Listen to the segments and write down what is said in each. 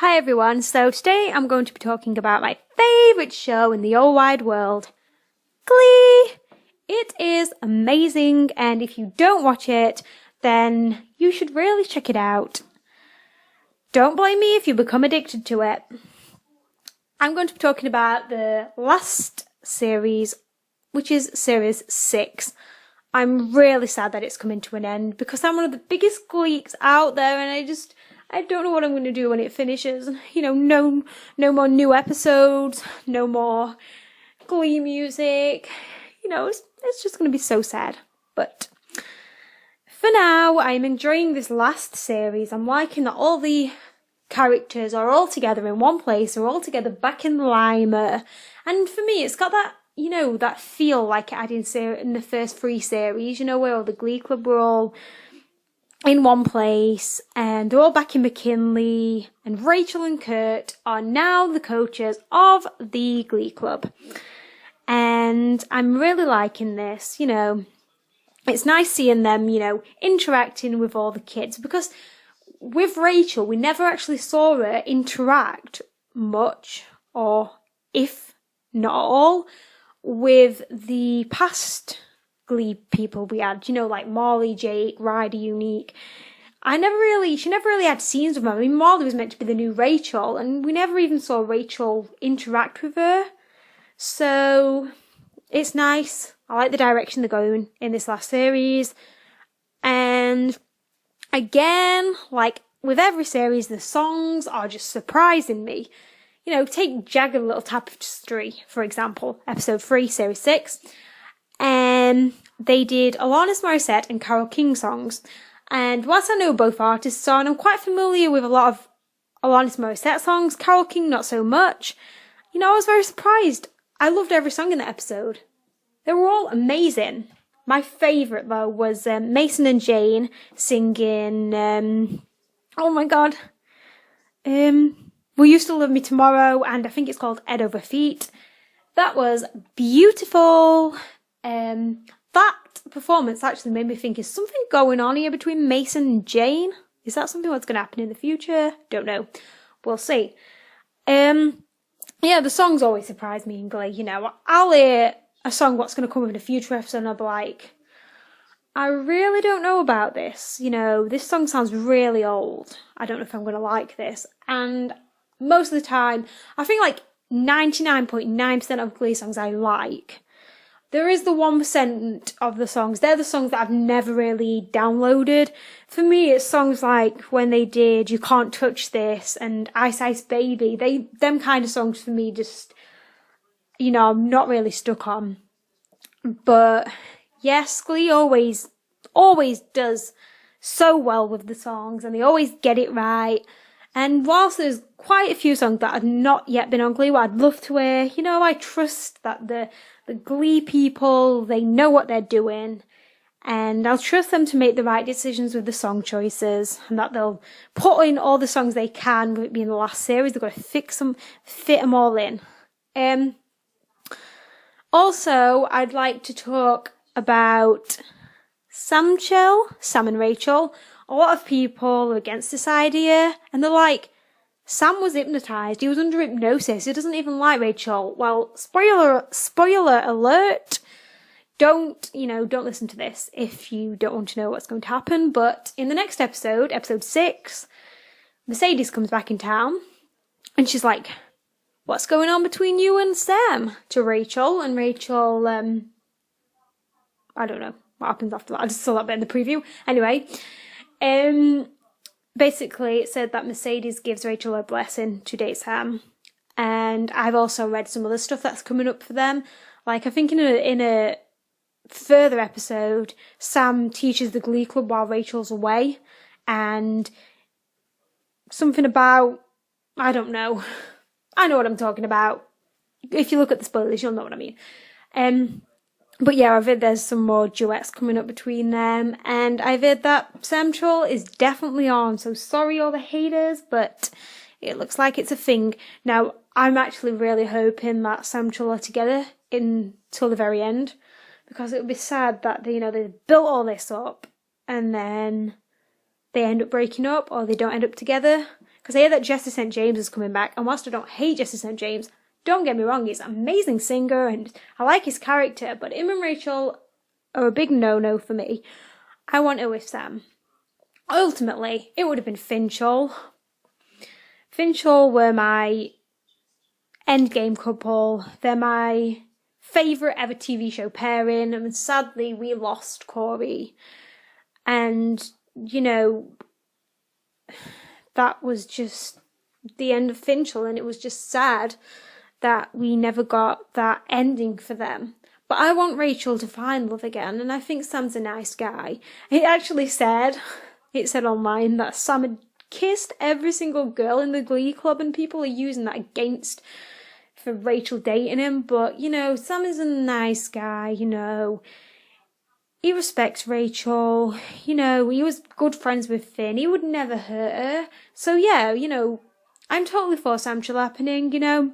Hi everyone, so today I'm going to be talking about my favourite show in the whole wide world, Glee! It is amazing, and if you don't watch it, then you should really check it out. Don't blame me if you become addicted to it. I'm going to be talking about the last series, which is series 6. I'm really sad that it's coming to an end because I'm one of the biggest Gleeks out there, and I don't know what I'm going to do when it finishes. No more new episodes, no more Glee music. It's just going to be so sad. But for now, I'm enjoying this last series. I'm liking that all the characters are all together in one place, are all together back in the Lima. And for me, it's got that, that feel like it had in the first 3 series, where all the Glee Club were all in one place, and they're all back in McKinley, and Rachel and Kurt are now the coaches of the Glee Club. And I'm really liking this, It's nice seeing them, interacting with all the kids, because with Rachel, we never actually saw her interact much, or if not all, with the past Glee people we had, like Molly, Jake, Ryder, Unique. She never really had scenes with them. I mean, Molly was meant to be the new Rachel, and we never even saw Rachel interact with her. So it's nice. I like the direction they're going in this last series. And again, like with every series, the songs are just surprising me. Take Jagged Little Tapestry, for example, episode 3, series 6. They did Alanis Morissette and Carole King songs. And whilst I know both artists are, and I'm quite familiar with a lot of Alanis Morissette songs, Carole King not so much, I was very surprised. I loved every song in that episode. They were all amazing. My favourite, though, was Mason and Jane singing, oh my god, Will You Still Love Me Tomorrow, and I think it's called Head Over Feet. That was beautiful. That performance actually made me think, is something going on here between Mason and Jane? Is that something that's going to happen in the future? Don't know. We'll see. The songs always surprise me in Glee. I'll hear a song what's going to come up in a future episode and I'll be like, I really don't know about this. This song sounds really old. I don't know if I'm going to like this. And most of the time, I think like 99.9% of Glee songs I like. There is the 1% of the songs. They're the songs that I've never really downloaded. For me, it's songs like when they did You Can't Touch This and Ice Ice Baby. Them kind of songs for me just, I'm not really stuck on. But yes, Glee always does so well with the songs, and they always get it right. And whilst there's quite a few songs that have not yet been on Glee, what I'd love to hear, I trust that the Glee people, they know what they're doing, and I'll trust them to make the right decisions with the song choices, and that they'll put in all the songs they can, with it being the last series. They've got to fit them all in. Also, I'd like to talk about Sam and Rachel. A lot of people are against this idea, and they're like, Sam was hypnotised. He was under hypnosis. He doesn't even like Rachel. Well, spoiler alert. Don't listen to this if you don't want to know what's going to happen. But in the next episode, episode 6, Mercedes comes back in town, and she's like, what's going on between you and Sam? To Rachel, and Rachel, I don't know what happens after that. I just saw that bit in the preview. Anyway, basically it said that Mercedes gives Rachel a blessing to date Sam. And I've also read some other stuff that's coming up for them. Like, I think in a further episode, Sam teaches the Glee Club while Rachel's away. And something about, I don't know. I know what I'm talking about. If you look at the spoilers, you'll know what I mean. But yeah, I've heard there's some more duets coming up between them, and I've heard that Central is definitely on, so sorry all the haters, but it looks like it's a thing. Now, I'm actually really hoping that Central are together until the very end, because it would be sad that they built all this up, and then they end up breaking up, or they don't end up together, because I hear that Jesse St. James is coming back, and whilst I don't hate Jesse St. James, don't get me wrong, he's an amazing singer and I like his character, but him and Rachel are a big no-no for me. I want her with Sam. Ultimately, it would have been Finchal. Finchal were my endgame couple. They're my favourite ever TV show pairing. I mean, sadly, we lost Corey. And, you know, that was just the end of Finchal, and it was just sad that we never got that ending for them. But I want Rachel to find love again, and I think Sam's a nice guy. It actually said online that Sam had kissed every single girl in the Glee club, and people are using that against for Rachel dating him. But, you know, Sam is a nice guy, you know. He respects Rachel, you know, he was good friends with Finn, he would never hurt her. So yeah, you know, I'm totally for Samchel happening, you know.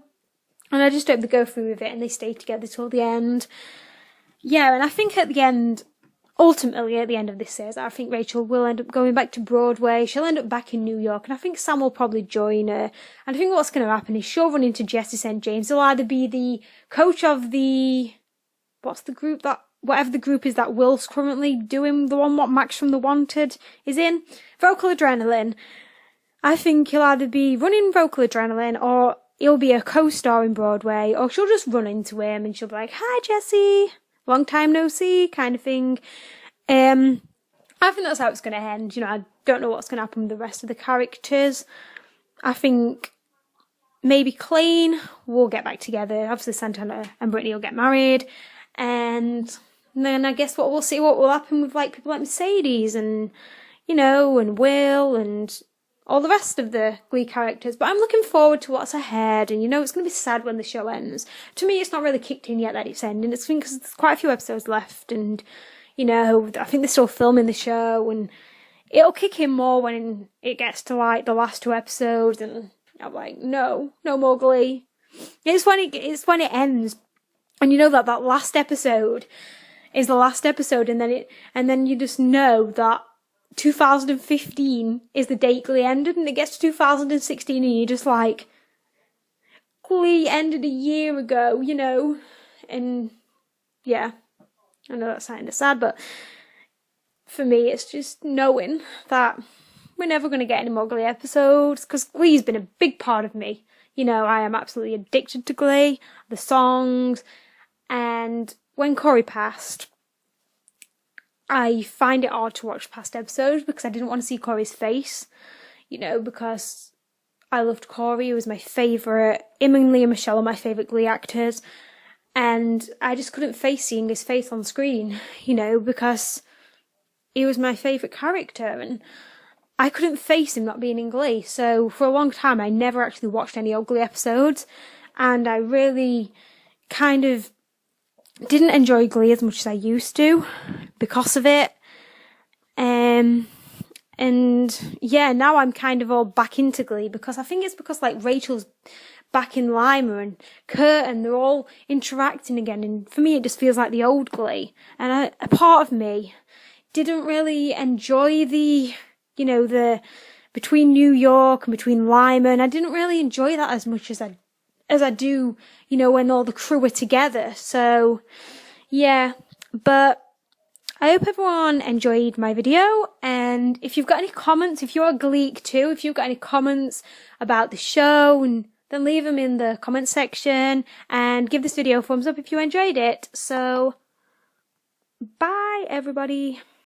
And I just hope they go through with it and they stay together till the end. Yeah, and I think at the end, ultimately at the end of this series, I think Rachel will end up going back to Broadway. She'll end up back in New York, and I think Sam will probably join her. And I think what's going to happen is she'll run into Jesse St. James. He'll either be the coach of the... what's the group that... whatever the group is that Will's currently doing, the one what Max from The Wanted is in, Vocal Adrenaline. I think he'll either be running Vocal Adrenaline, or he'll be a co-star in Broadway, or she'll just run into him and she'll be like, "Hi Jesse, long time no see," kind of thing. I think that's how it's going to end. You know, I don't know what's going to happen with the rest of the characters. I think maybe Clayne will get back together. Obviously Santana and Brittany will get married, and then I guess we'll see what will happen with like people like Mercedes and, you know, and Will and all the rest of the Glee characters. But I'm looking forward to what's ahead, and you know, it's going to be sad when the show ends. To me, it's not really kicked in yet that it's ending. It's because there's quite a few episodes left, and you know, I think they're still filming the show, and it'll kick in more when it gets to like the last 2 episodes, and I'm like, no more Glee. It's when it ends, and you know that last episode is the last episode, and then you just know that 2015 is the date Glee ended, and it gets to 2016 and you're just like, Glee ended a year ago, you know. And yeah, I know that's kind of sad, but for me it's just knowing that we're never going to get any more Glee episodes, because Glee's been a big part of me. You know, I am absolutely addicted to Glee, the songs, and when Corey passed, I find it hard to watch past episodes because I didn't want to see Corey's face, you know, because I loved Corey. He was my favourite. Him and Leah Michelle are my favourite Glee actors, and I just couldn't face seeing his face on screen, you know, because he was my favourite character, and I couldn't face him not being in Glee. So for a long time I never actually watched any old Glee episodes, and I really kind of didn't enjoy Glee as much as I used to because of it. And yeah, now I'm kind of all back into Glee, because I think it's because like Rachel's back in Lima and Kurt, and they're all interacting again, and for me it just feels like the old Glee. And a part of me didn't really enjoy the, you know, the between New York and between Lima, and I didn't really enjoy that as much as I do, you know, when all the crew are together. So yeah, but I hope everyone enjoyed my video, and if you've got any comments, if you're a Gleek too, if you've got any comments about the show, and then leave them in the comment section, and give this video a thumbs up if you enjoyed it. So bye everybody.